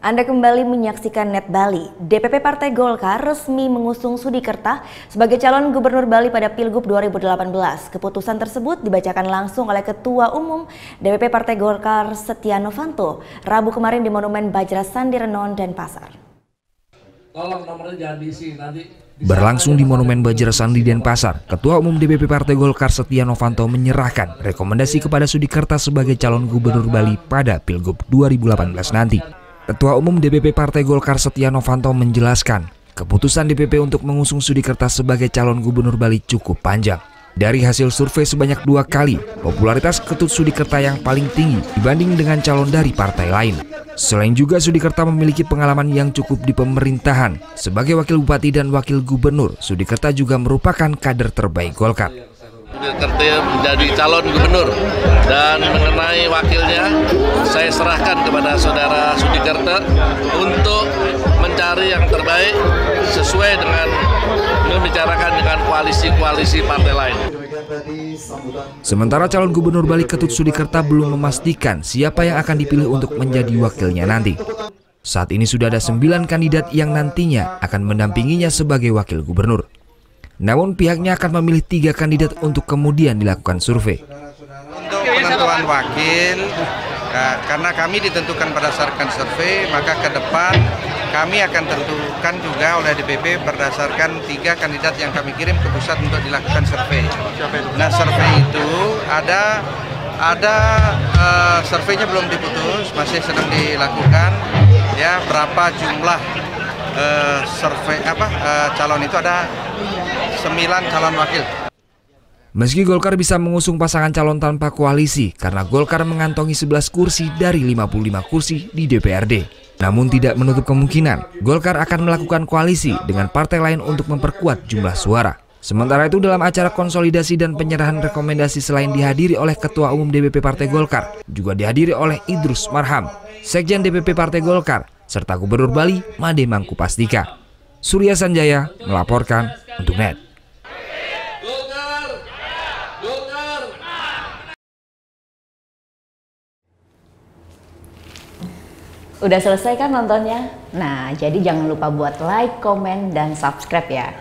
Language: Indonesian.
Anda kembali menyaksikan Net Bali. DPP Partai Golkar resmi mengusung Sudikerta sebagai calon gubernur Bali pada Pilgub 2018. Keputusan tersebut dibacakan langsung oleh Ketua Umum DPP Partai Golkar Setia Novanto Rabu kemarin di Monumen Bajrasandi Renon, Denpasar. Berlangsung di Monumen Bajrasandi Denpasar, Ketua Umum DPP Partai Golkar Setia Novanto menyerahkan rekomendasi kepada Sudikerta sebagai calon gubernur Bali pada Pilgub 2018 nanti. Ketua Umum DPP Partai Golkar Setia Novanto menjelaskan, keputusan DPP untuk mengusung Sudikerta sebagai calon gubernur Bali cukup panjang. Dari hasil survei sebanyak 2 kali, popularitas Ketut Sudikerta yang paling tinggi dibanding dengan calon dari partai lain. Selain juga Sudikerta memiliki pengalaman yang cukup di pemerintahan. Sebagai wakil bupati dan wakil gubernur, Sudikerta juga merupakan kader terbaik Golkar. Sudikerta menjadi calon gubernur dan mengenai wakilnya saya serahkan kepada saudara Sudikerta untuk mencari yang terbaik sesuai dengan membicarakan dengan koalisi-koalisi partai lain. Sementara calon gubernur Bali Ketut Sudikerta belum memastikan siapa yang akan dipilih untuk menjadi wakilnya nanti. Saat ini sudah ada 9 kandidat yang nantinya akan mendampinginya sebagai wakil gubernur. Namun pihaknya akan memilih 3 kandidat untuk kemudian dilakukan survei. Untuk penentuan wakil, karena kami ditentukan berdasarkan survei, maka ke depan kami akan tentukan juga oleh DPP berdasarkan 3 kandidat yang kami kirim ke pusat untuk dilakukan survei. Nah, survei itu ada surveinya belum diputus, masih sedang dilakukan. Ya, berapa jumlah survei calon itu ada 9 calon wakil. Meski Golkar bisa mengusung pasangan calon tanpa koalisi karena Golkar mengantongi 11 kursi dari 55 kursi di DPRD. Namun tidak menutup kemungkinan Golkar akan melakukan koalisi dengan partai lain untuk memperkuat jumlah suara. Sementara itu dalam acara konsolidasi dan penyerahan rekomendasi selain dihadiri oleh Ketua Umum DPP Partai Golkar, juga dihadiri oleh Idrus Marham, Sekjen DPP Partai Golkar, serta Gubernur Bali Made Mangkupastika. Surya Sanjaya melaporkan untuk NET. Udah selesai kan nontonnya? Nah, jadi jangan lupa buat like, komen, dan subscribe ya.